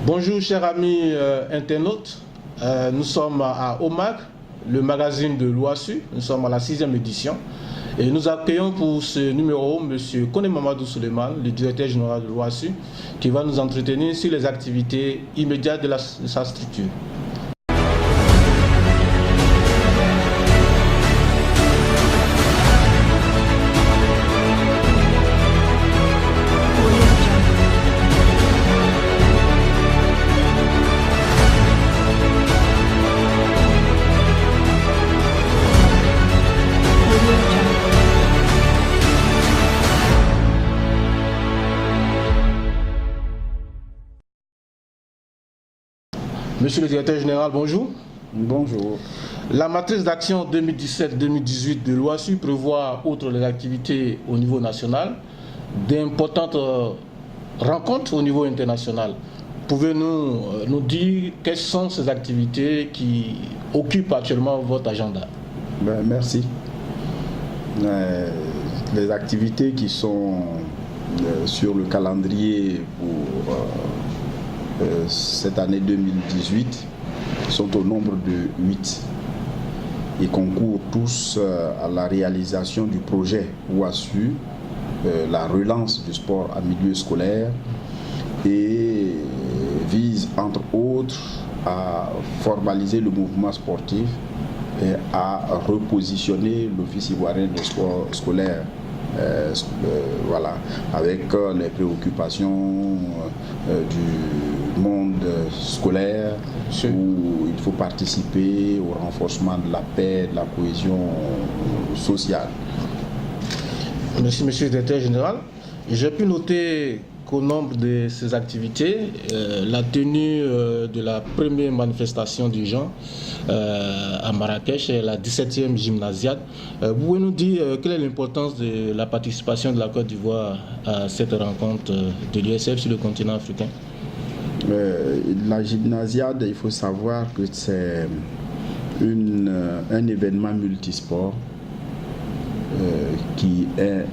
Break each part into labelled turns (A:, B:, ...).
A: Bonjour chers amis internautes, nous sommes à OMAG, le magazine de l'OASU, nous sommes à la 6e édition et nous accueillons pour ce numéro M. Kone Mamadou Suleiman, le directeur général de l'OASU, qui va nous entretenir sur les activités immédiates de sa structure. Monsieur le directeur général, bonjour.
B: Bonjour.
A: La matrice d'action 2017-2018 de l'OASU prévoit, outre les activités au niveau national, d'importantes rencontres au niveau international. Pouvez-vous nous dire quelles sont ces activités qui occupent actuellement votre agenda?
B: Merci. Les activités qui sont sur le calendrier pour cette année 2018 sont au nombre de 8 et concourent tous à la réalisation du projet OASU, la relance du sport en milieu scolaire, et vise entre autres à formaliser le mouvement sportif et à repositionner l'Office ivoirien de sport scolaire. Voilà, avec les préoccupations du monde scolaire, où il faut participer au renforcement de la paix, de la cohésion sociale.
A: Merci, monsieur le directeur général. J'ai pu noter qu'au nombre de ces activités, la tenue de la première manifestation du genre à Marrakech, la 17e gymnasiade. Vous pouvez nous dire quelle est l'importance de la participation de la Côte d'Ivoire à cette rencontre de l'USF sur le continent africain?
B: La gymnasiade, il faut savoir que c'est un événement multisport qui est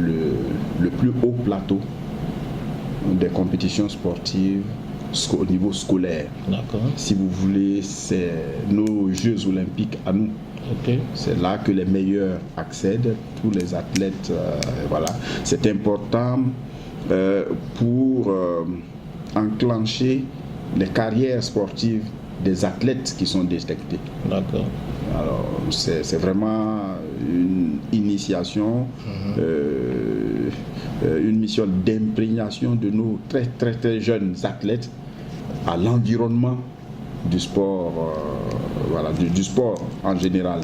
B: le plus haut plateau des compétitions sportives au niveau scolaire. Si vous voulez, c'est nos Jeux olympiques à nous. C'est là que les meilleurs accèdent, tous les athlètes. Voilà. C'est important pour enclencher les carrières sportives des athlètes qui sont détectés. Alors, c'est vraiment une initiation, une mission d'imprégnation de nos très jeunes athlètes à l'environnement du sport, voilà, du sport en général,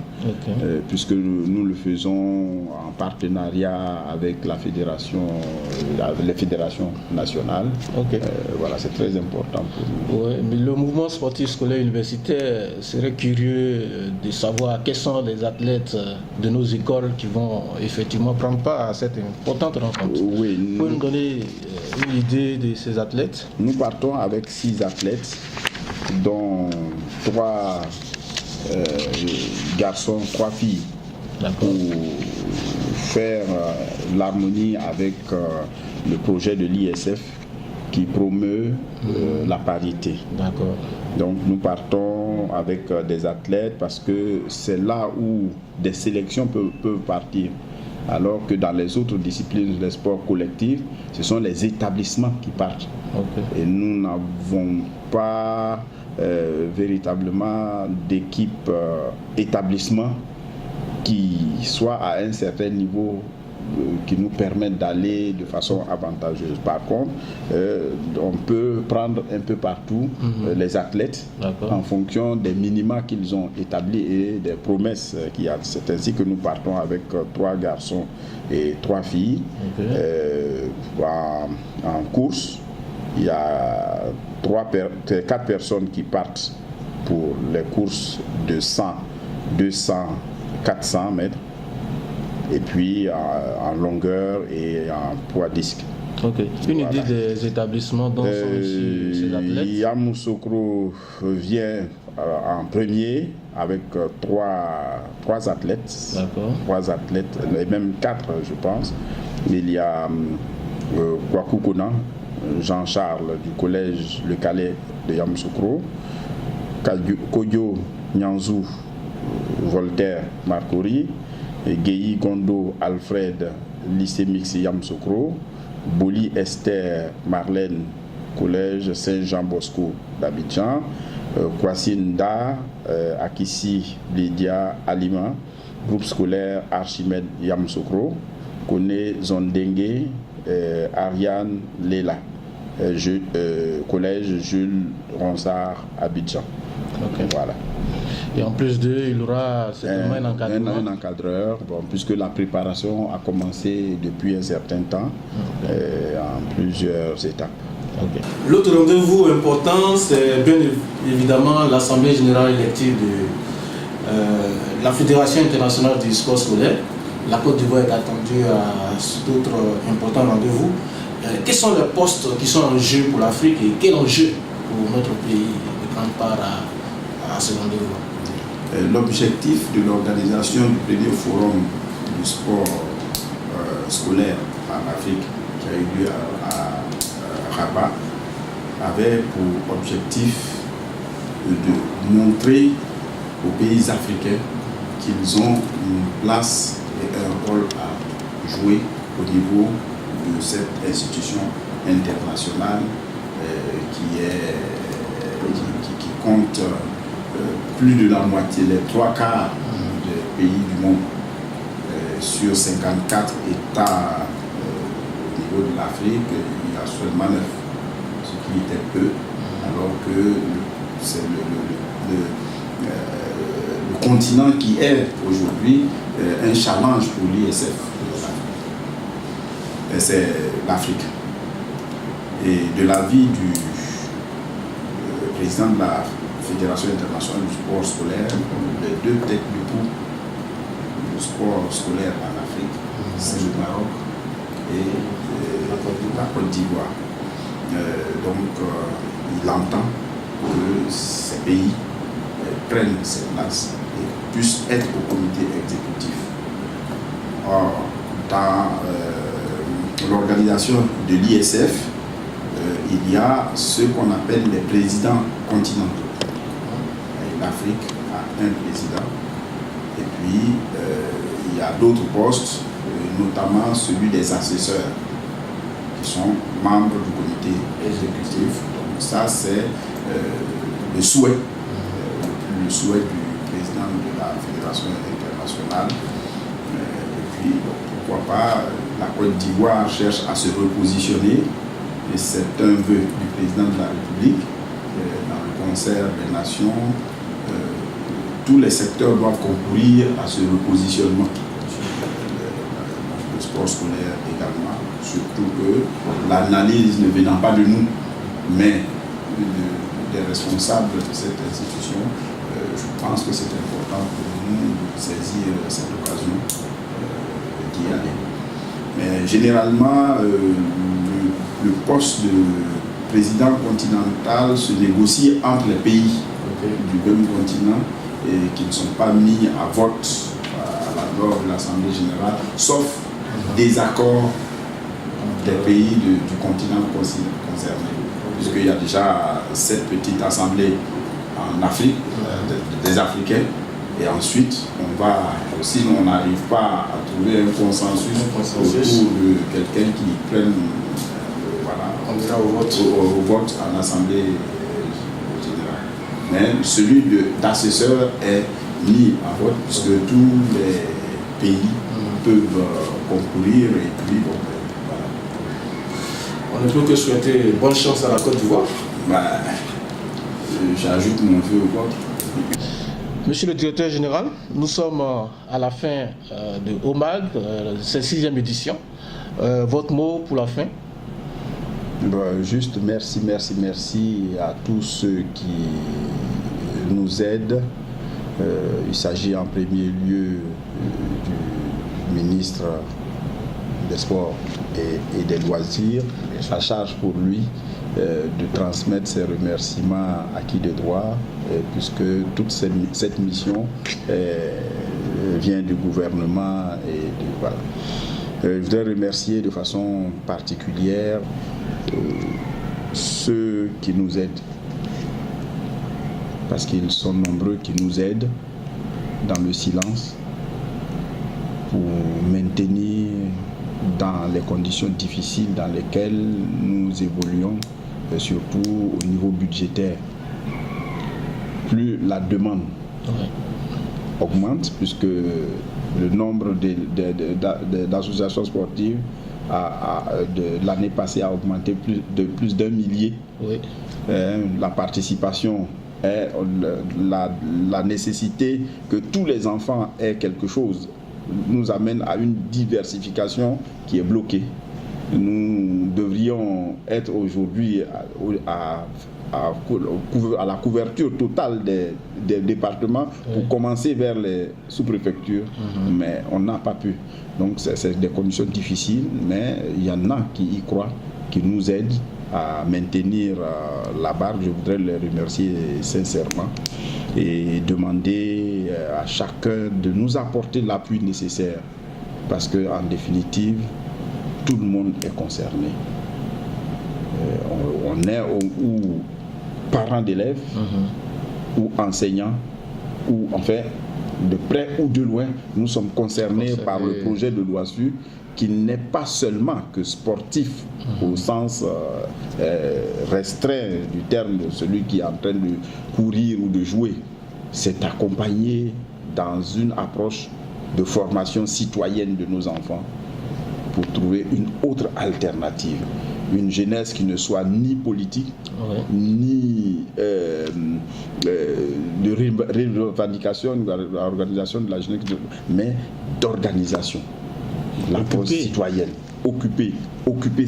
B: puisque nous le faisons en partenariat avec la fédération, les fédérations nationales. Voilà, c'est très important pour nous.
A: Mais le mouvement sportif scolaire universitaire serait curieux de savoir quels sont les athlètes de nos écoles qui vont effectivement prendre part à cette importante rencontre. Vous pouvez nous donner une idée de ces athlètes?
B: Nous partons avec 6 athlètes, dont 3 garçons, 3 filles, pour faire l'harmonie avec le projet de l'ISF qui promeut la parité. Donc nous partons avec des athlètes parce que c'est là où des sélections peuvent partir. Alors que dans les autres disciplines des sports collectifs, ce sont les établissements qui partent. Et nous n'avons pas véritablement d'équipe établissement qui soit à un certain niveau qui nous permettent d'aller de façon avantageuse. Par contre, on peut prendre un peu partout les athlètes en fonction des minima qu'ils ont établis et des promesses qu'il y a. C'est ainsi que nous partons avec 3 garçons et 3 filles. En course, il y a 4 personnes qui partent pour les courses de 100, 200, 400 mètres. Et puis en longueur et en poids disque.
A: Une idée des établissements dont sont issus ces athlètes?
B: Yamoussoukro vient en premier avec 3 athlètes. 3 athlètes, et même 4 je pense. Il y a Kwaku Kona Jean-Charles du collège Le Calais de Yamoussoukro, Kodjo Nyanzou Voltaire Marcory, Guéhi Gondo Alfred lycée mixte Yamoussoukro, Boli Esther Marlène collège Saint-Jean Bosco d'Abidjan, Kwasine Da Akissi Lydia Alima, groupe scolaire Archimède Yamoussoukro, Kone Zondengue Ariane Lela, collège Jules Ronsard Abidjan.
A: Okay.
B: Voilà.
A: Et en plus d'eux, il y aura certainement un encadreur.
B: Un encadreur, bon, puisque la préparation a commencé depuis un certain temps, en plusieurs étapes.
A: Okay. L'autre rendez-vous important, c'est bien évidemment l'Assemblée générale élective de la Fédération internationale du sport scolaire. La Côte d'Ivoire est attendue à cet autre important rendez-vous. Quels sont les postes qui sont en jeu pour l'Afrique et quel enjeu pour notre pays de prendre part à ce rendez-vous?
C: L'objectif de l'organisation du premier forum du sport scolaire en Afrique qui a eu lieu à Rabat avait pour objectif de montrer aux pays africains qu'ils ont une place et un rôle à jouer au niveau de cette institution internationale qui compte plus de la moitié, les 3/4 des pays du monde, sur 54 États au niveau de l'Afrique, il y a seulement 9, ce qui était peu, alors que c'est le continent qui est aujourd'hui un challenge pour l'ISF. C'est l'Afrique. Et de l'avis du président de la Fédération internationale du sport scolaire, les deux têtes du coup du sport scolaire en Afrique, c'est le Maroc et la Côte d'Ivoire. Donc il entend que ces pays prennent ces places et puissent être au comité exécutif. Or, dans l'organisation de l'ISF, il y a ce qu'on appelle les présidents continentaux. L'Afrique a un président et puis il y a d'autres postes, notamment celui des assesseurs qui sont membres du comité exécutif. Donc ça c'est le souhait du président de la Fédération internationale. Et puis pourquoi pas, la Côte d'Ivoire cherche à se repositionner et c'est un vœu du président de la République dans le concert des nations. Tous les secteurs doivent concourir à ce repositionnement. Le sport scolaire également, surtout que l'analyse ne venant pas de nous, mais des responsables de cette institution, je pense que c'est important pour nous de saisir cette occasion d'y aller. Mais généralement, le poste de président continental se négocie entre les pays du même continent et qui ne sont pas mis à vote lors de l'Assemblée générale, sauf des accords des pays du continent concerné. Puisqu'il y a déjà cette petite assemblée en Afrique, des Africains, et ensuite, si on n'arrive pas à trouver un consensus autour de quelqu'un qui prenne au vote en Assemblée générale. Mais celui d'assesseur est mis à vote puisque tous les pays peuvent concourir et puis
A: On ne peut que souhaiter bonne chance à la Côte d'Ivoire.
C: J'ajoute mon vœu au vote.
A: Monsieur le directeur général, nous sommes à la fin de OMAG, cette 6e édition. Votre mot pour la fin?
B: Juste merci à tous ceux qui nous aident. Il s'agit en premier lieu du ministre des Sports et des Loisirs, à charge pour lui de transmettre ses remerciements acquis de droit, puisque toute cette mission vient du gouvernement. Voilà. Je voudrais remercier de façon particulière ceux qui nous aident, parce qu'ils sont nombreux qui nous aident dans le silence pour maintenir dans les conditions difficiles dans lesquelles nous évoluons, et surtout au niveau budgétaire. Plus la demande augmente, puisque le nombre d'associations sportives de l'année passée a augmenté de plus d'1 millier.
A: Oui.
B: La participation est la nécessité que tous les enfants aient quelque chose nous amène à une diversification qui est bloquée. Nous devrions être aujourd'hui à la couverture totale des départements pour commencer vers les sous-préfectures, mais on n'a pas pu. Donc c'est des conditions difficiles, mais il y en a qui y croient, qui nous aident à maintenir la barre. Je voudrais les remercier sincèrement et demander à chacun de nous apporter l'appui nécessaire, parce qu'en définitive, tout le monde est concerné. On est ou parents d'élèves, ou enseignants, ou en fait, de près ou de loin, nous sommes concernés par le projet de l'OASU, qui n'est pas seulement que sportif au sens restreint du terme, de celui qui est en train de courir ou de jouer. C'est accompagné dans une approche de formation citoyenne de nos enfants pour trouver une autre alternative. Une jeunesse qui ne soit ni politique, ni de revendication de l'organisation de la jeunesse, mais d'organisation. L'approche citoyenne, occupée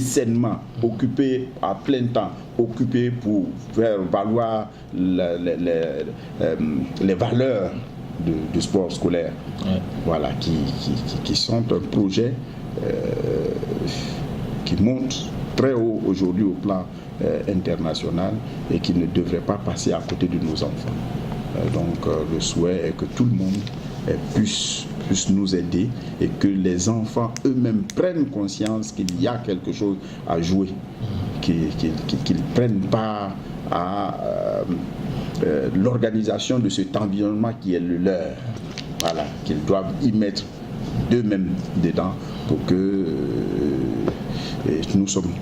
B: sainement, occupée à plein temps, occupée pour faire valoir les valeurs du sport scolaire. Voilà, qui sont un projet qui monte très haut aujourd'hui au plan international et qui ne devrait pas passer à côté de nos enfants. Donc le souhait est que tout le monde puisse nous aider et que les enfants eux-mêmes prennent conscience qu'il y a quelque chose à jouer, qu'ils prennent part à l'organisation de cet environnement qui est le leur. Voilà, qu'ils doivent y mettre d'eux-mêmes dedans pour que nous soyons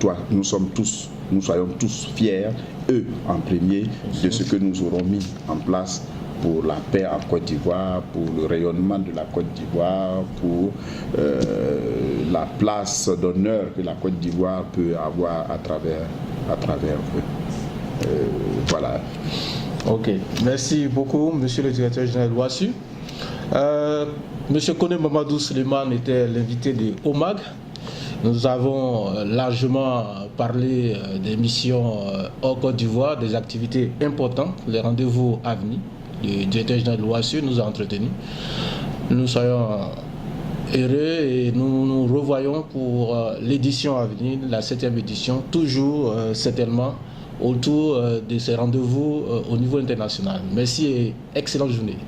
B: tous fiers, eux en premier, de ce que nous aurons mis en place pour la paix en Côte d'Ivoire, pour le rayonnement de la Côte d'Ivoire, pour la place d'honneur que la Côte d'Ivoire peut avoir à travers eux. Voilà.
A: Ok, merci beaucoup, monsieur le directeur général de l'OASU. Monsieur Koné Mamadou Suleiman était l'invité de OMAG. Nous avons largement parlé des missions en Côte d'Ivoire, des activités importantes, les rendez-vous à venir. Le directeur général de l'OASU nous a entretenus. Nous soyons heureux et nous nous revoyons pour l'édition à venir, la 7e édition, toujours certainement autour de ces rendez-vous au niveau international. Merci et excellente journée.